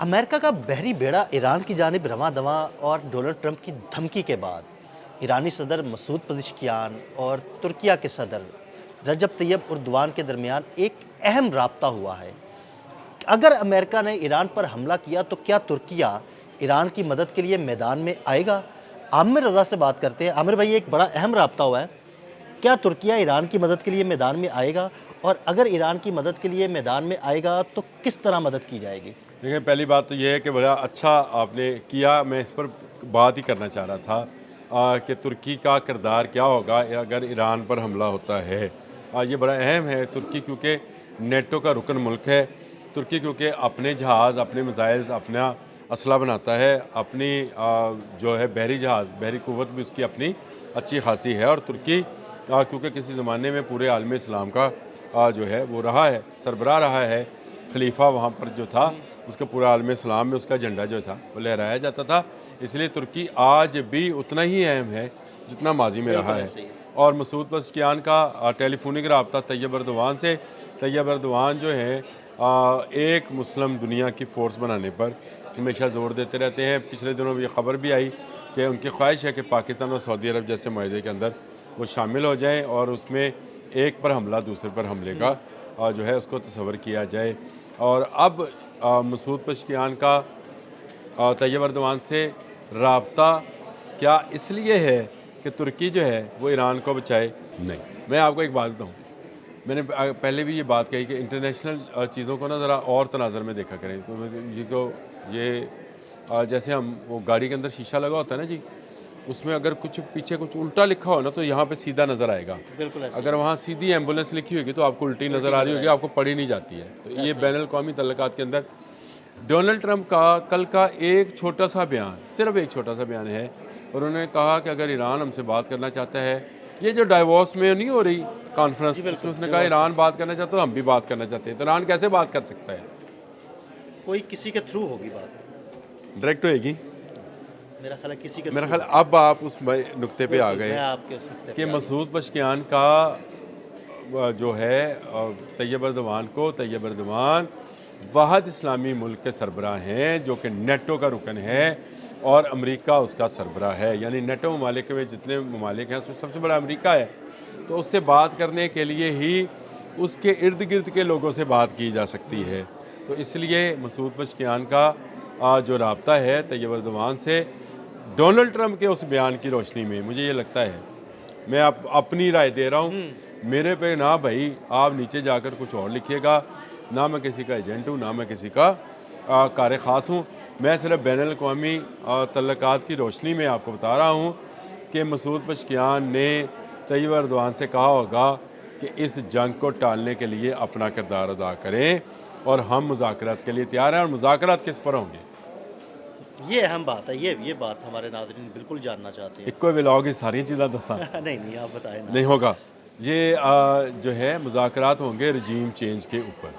امریکہ کا بحری بیڑا ایران کی جانب رواں دواں اور ڈونلڈ ٹرمپ کی دھمکی کے بعد ایرانی صدر مسعود پزشکیان اور ترکیہ کے صدر رجب طیب اردوان کے درمیان ایک اہم رابطہ ہوا ہے۔ اگر امریکہ نے ایران پر حملہ کیا تو کیا ترکیہ ایران کی مدد کے لیے میدان میں آئے گا؟ عامر رضا سے بات کرتے ہیں۔ عامر بھائی، ایک بڑا اہم رابطہ ہوا ہے، کیا ترکیہ ایران کی مدد کے لیے میدان میں آئے گا؟ اور اگر ایران کی مدد کے لیے میدان میں آئے گا تو کس طرح مدد کی جائے گی؟ دیکھیں، پہلی بات تو یہ ہے کہ بڑا اچھا آپ نے کیا، میں اس پر بات ہی کرنا چاہ رہا تھا کہ ترکی کا کردار کیا ہوگا اگر ایران پر حملہ ہوتا ہے۔ یہ بڑا اہم ہے، ترکی کیونکہ نیٹو کا رکن ملک ہے، ترکی کیونکہ اپنے جہاز، اپنے میزائلز، اپنا اسلحہ بناتا ہے، اپنی جو ہے بحری جہاز، بحری قوت بھی اس کی اپنی اچھی خاصی ہے، اور ترکی کیونکہ کسی زمانے میں پورے عالم اسلام کا جو ہے وہ رہا ہے، سربراہ رہا ہے، خلیفہ وہاں پر جو تھا اس کا پورا عالم اسلام میں اس کا جھنڈا جو تھا وہ لہرایا جاتا تھا، اس لیے ترکی آج بھی اتنا ہی اہم ہے جتنا ماضی میں رہا ہے۔ اور مسعود پزشکیان کا ٹیلی فونک رابطہ طیب اردوان سے، طیب اردوان جو ہے ایک مسلم دنیا کی فورس بنانے پر ہمیشہ زور دیتے رہتے ہیں۔ پچھلے دنوں یہ خبر بھی آئی کہ ان کی خواہش ہے کہ پاکستان اور سعودی عرب جیسے معاہدے کے اندر وہ شامل ہو جائیں اور اس میں ایک پر حملہ دوسرے پر حملے کا جو ہے اس کو تصور کیا جائے۔ اور اب مسعود پزشکیان کا طیب اردوان سے رابطہ کیا اس لیے ہے کہ ترکی جو ہے وہ ایران کو بچائے؟ نہیں، میں آپ کو ایک بات بتاؤں، میں نے پہلے بھی یہ بات کہی کہ انٹرنیشنل چیزوں کو ذرا اور تناظر میں دیکھا کریں۔ یہ جیسے ہم وہ گاڑی کے اندر شیشہ لگا ہوتا ہے نا جی، اس میں اگر کچھ پیچھے کچھ الٹا لکھا ہو نا تو یہاں پہ سیدھا نظر آئے گا، بالکل ایسے اگر وہاں سیدھی ایمبولینس لکھی ہوگی تو آپ کو الٹی نظر آ رہی ہوگی، آپ کو پڑھی نہیں جاتی ہے۔ تو یہ بین الاقوامی تعلقات کے اندر ڈونلڈ ٹرمپ کا کل کا ایک چھوٹا سا بیان، صرف ایک چھوٹا سا بیان ہے، اور انہوں نے کہا کہ اگر ایران ہم سے بات کرنا چاہتا ہے، یہ جو ڈائیورس میں نہیں ہو رہی کانفرنس، اس میں اس نے کہا ایران بات کرنا چاہتا ہے، ہم بھی بات کرنا چاہتے ہیں، تو ایران کیسے بات کر سکتا ہے؟ کوئی کسی کے تھرو ہوگی بات، ڈائریکٹ ہوئے گی میرا خیال ہے کسی کے میرا تھرو۔ خیال۔ اب آپ اس نقطے پہ آ میں گئے آپ کے اس نقطے کہ پہ آ مسعود پزشکیان کا جو ہے طیب اردوان کو، طیب اردوان واحد اسلامی ملک کے سربراہ ہیں جو کہ نیٹو کا رکن ہے، اور امریکہ اس کا سربراہ ہے، یعنی نیٹو ممالک میں جتنے ممالک ہیں اس میں سب سے بڑا امریکہ ہے، تو اس سے بات کرنے کے لیے ہی اس کے ارد گرد کے لوگوں سے بات کی جا سکتی ہے۔ تو اس لیے مسعود پزشکیان کا جو رابطہ ہے طیب اردوان سے، ڈونلڈ ٹرمپ کے اس بیان کی روشنی میں مجھے یہ لگتا ہے، میں اپنی رائے دے رہا ہوں، میرے پہ نہ بھائی آپ نیچے جا کر کچھ اور لکھیے گا، نہ میں کسی کا ایجنٹ ہوں، نہ میں کسی کا کار خاص ہوں، میں صرف بین الاقوامی تعلقات کی روشنی میں آپ کو بتا رہا ہوں کہ مسعود پزشکیان نے طیب اردوان سے کہا ہوگا کہ اس جنگ کو ٹالنے کے لیے اپنا کردار ادا کریں، اور ہم مذاکرات کے لیے تیار ہیں، اور مذاکرات کس پر ہوں گے؟ یہ اہم بات ہے، یہ بات ہمارے ناظرین بالکل جاننا چاہتے ایک کوئی ولاگ ہی ساری چیزیں دساں ہیں۔ نہیں آپ بتائیں نا۔ نہیں ہوگا۔ یہ جو ہے مذاکرات ہوں گے رجیم چینج کے اوپر۔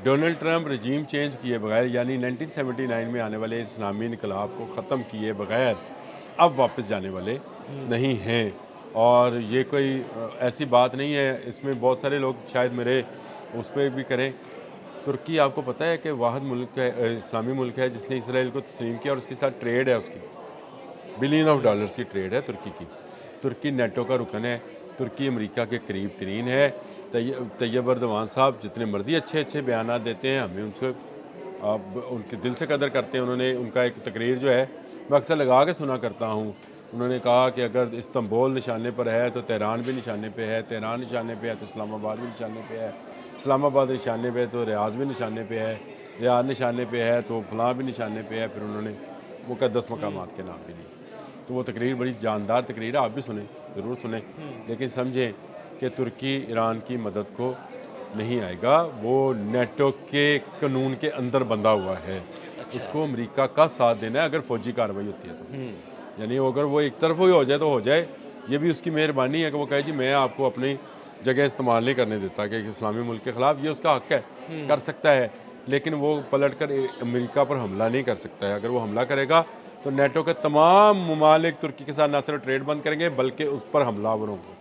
ڈونلڈ ٹرمپ رجیم چینج کیے بغیر، یعنی 1979 میں آنے والے اسلامی انقلاب کو ختم کیے بغیر اب واپس جانے والے نہیں ہیں، اور یہ کوئی ایسی بات نہیں ہے، اس میں بہت سارے لوگ شاید میرے اس پہ بھی کریں۔ ترکی آپ کو پتہ ہے کہ واحد ملک ہے، اسلامی ملک ہے جس نے اسرائیل کو تسلیم کیا، اور اس کے ساتھ ٹریڈ ہے، اس کی بلین آف ڈالرز کی ٹریڈ ہے ترکی کی۔ ترکی نیٹو کا رکن ہے، ترکی امریکہ کے قریب ترین ہے۔ طیب اردوان صاحب جتنے مرضی اچھے بیانات دیتے ہیں، ہمیں ان سے ان کے دل سے قدر کرتے ہیں۔ انہوں نے ان کا ایک تقریر جو ہے میں اکثر لگا کے سنا کرتا ہوں، انہوں نے کہا کہ اگر استنبول نشانے پر ہے تو تہران بھی نشانے پہ ہے، تہران نشانے پہ ہے تو اسلام آباد بھی نشانے پہ ہے، اسلام آباد نشانے پہ ہے تو ریاض بھی نشانے پہ ہے، ریاض نشانے پہ ہے تو فلاں بھی نشانے پہ ہے، پھر انہوں نے مقدس مقامات کے نام بھی لیے۔ تو وہ تقریر بڑی جاندار تقریر ہے، آپ بھی سنیں، ضرور سنیں، لیکن سمجھیں کہ ترکی ایران کی مدد کو نہیں آئے گا، وہ نیٹو کے قانون کے اندر بندھا ہوا ہے، اس کو امریکہ کا ساتھ دینا ہے اگر فوجی کارروائی ہوتی ہے تو، یعنی اگر وہ ایک طرف ہو جائے تو ہو جائے، یہ بھی اس کی مہربانی ہے کہ وہ کہے جی میں آپ کو اپنی جگہ استعمال نہیں کرنے دیتا کہ ایک اسلامی ملک کے خلاف، یہ اس کا حق ہے، کر سکتا ہے، لیکن وہ پلٹ کر امریکہ پر حملہ نہیں کر سکتا ہے۔ اگر وہ حملہ کرے گا تو نیٹو کے تمام ممالک ترکی کے ساتھ نہ صرف ٹریڈ بند کریں گے بلکہ اس پر حملہ آور ہوں گے۔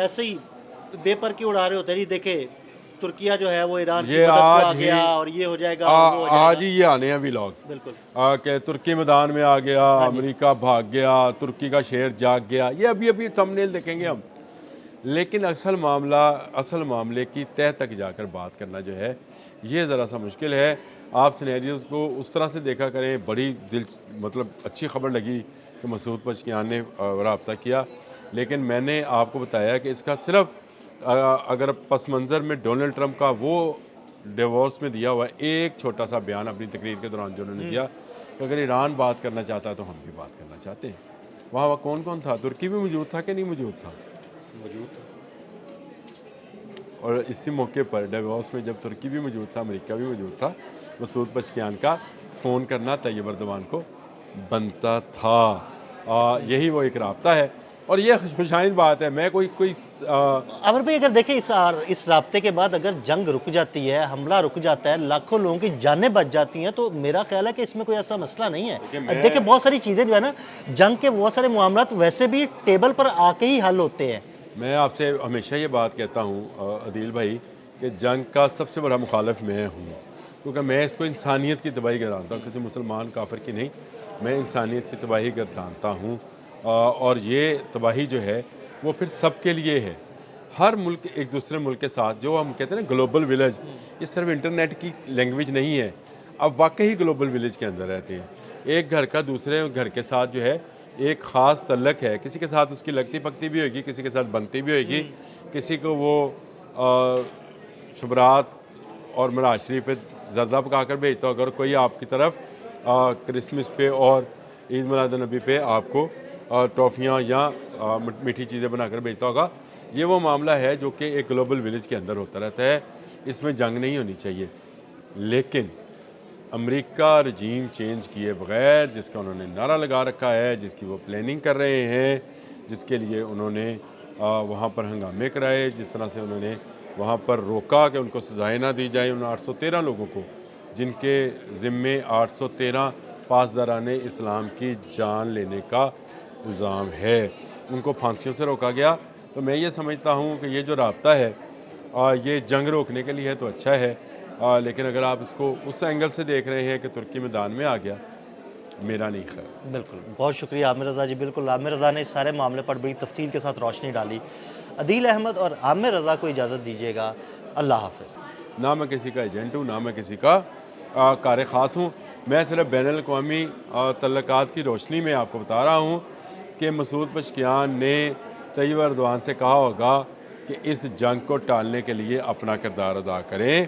ایسے ہی بے پر کی اڑا رہے ہوتے ہیں جی دیکھیں ترکیہ جو ہے وہ ایران کی یہ مدد کو آج آ ہی گیا اور یہ ہو جائے گا اور وہ ہو جائے آج گا ہی یہ آنے ہیں ویلاگز بالکل کہ ترکی میدان میں آ گیا، ہاں جی امریکہ بھاگ گیا، ترکی کا شیر جاگ گیا، یہ ابھی تھمبنیل دیکھیں گے ہم۔ لیکن اصل معاملے کی تہ تک جا کر بات کرنا جو ہے یہ ذرا سا مشکل ہے۔ آپ سینیریوز کو اس طرح سے دیکھا کریں، بڑی مطلب اچھی خبر لگی کہ مسعود پزشکیان نے رابطہ کیا، لیکن میں نے آپ کو بتایا کہ اس کا صرف اگر پس منظر میں ڈونلڈ ٹرمپ کا وہ ڈیورس میں دیا ہوا ایک چھوٹا سا بیان اپنی تقریر کے دوران جو انہوں نے دیا کہ اگر ایران بات کرنا چاہتا ہے تو ہم بھی بات کرنا چاہتے ہیں۔ وہاں کون کون تھا؟ ترکی بھی موجود تھا کہ نہیں موجود تھا؟ موجود اور اسی موقع پر ڈیووس میں جب ترکی بھی موجود تھا، امریکہ بھی موجود تھا، مسعود پزشکیان کا فون کرنا طیب اردوان کو بنتا تھا۔ یہی وہ ایک رابطہ ہے اور یہ خوشائند بات ہے۔ میں کوئی عامر بھائی اگر دیکھیں اس رابطے کے بعد اگر جنگ رک جاتی ہے، حملہ رک جاتا ہے، لاکھوں لوگوں کی جانیں بچ جاتی ہیں، تو میرا خیال ہے کہ اس میں کوئی ایسا مسئلہ نہیں ہے۔ دیکھیں بہت ساری چیزیں جو ہے نا، جنگ کے بہت سارے معاملات ویسے بھی ٹیبل پر آ کے ہی حل ہوتے ہیں۔ میں آپ سے ہمیشہ یہ بات کہتا ہوں عدیل بھائی کہ جنگ کا سب سے بڑا مخالف میں ہوں، کیونکہ میں اس کو انسانیت کی تباہی گردانتا ہوں، کسی مسلمان کافر کی نہیں، میں انسانیت کی تباہی گردانتا ہوں۔ اور یہ تباہی جو ہے وہ پھر سب کے لیے ہے، ہر ملک ایک دوسرے ملک کے ساتھ، جو ہم کہتے ہیں نا گلوبل ولیج، یہ صرف انٹرنیٹ کی لینگویج نہیں ہے، اب واقعی گلوبل ولیج کے اندر رہتے ہیں۔ ایک گھر کا دوسرے گھر کے ساتھ جو ہے ایک خاص تعلق ہے، کسی کے ساتھ اس کی لگتی پکتی بھی ہوگی، کسی کے ساتھ بنتی بھی ہوگی، کسی کو وہ شبرات اور معراج شریف پہ زردہ پکا کر بھیجتا ہوگا، اور کوئی آپ کی طرف کرسمس پہ اور عید میلاد النبی پہ آپ کو ٹافیاں یا میٹھی چیزیں بنا کر بھیجتا ہوگا۔ یہ وہ معاملہ ہے جو کہ ایک گلوبل ولیج کے اندر ہوتا رہتا ہے، اس میں جنگ نہیں ہونی چاہیے۔ لیکن امریکہ رجیم چینج کیے بغیر، جس کا انہوں نے نعرہ لگا رکھا ہے، جس کی وہ پلاننگ کر رہے ہیں، جس کے لیے انہوں نے وہاں پر ہنگامے کرائے، جس طرح سے انہوں نے وہاں پر روکا کہ ان کو سزائیں نہ دی جائیں، ان 813 لوگوں کو جن کے ذمے 813 پاسداران اسلام کی جان لینے کا الزام ہے، ان کو پھانسیوں سے روکا گیا۔ تو میں یہ سمجھتا ہوں کہ یہ جو رابطہ ہے یہ جنگ روکنے کے لیے ہے تو اچھا ہے، لیکن اگر آپ اس کو اس اینگل سے دیکھ رہے ہیں کہ ترکی میدان میں آ گیا، میرا نہیں خیال۔ بالکل، بہت شکریہ عامر رضا جی۔ بالکل عامر رضا نے اس سارے معاملے پر بڑی تفصیل کے ساتھ روشنی ڈالی۔ عدیل احمد اور عامر رضا کو اجازت دیجیے گا، اللہ حافظ۔ نہ میں کسی کا ایجنٹ ہوں، نہ میں کسی کا کار خاص ہوں، میں صرف بین الاقوامی تعلقات کی روشنی میں آپ کو بتا رہا ہوں کہ مسعود پزشکیان نے طیب اردوان سے کہا ہوگا کہ اس جنگ کو ٹالنے کے لیے اپنا کردار ادا کریں۔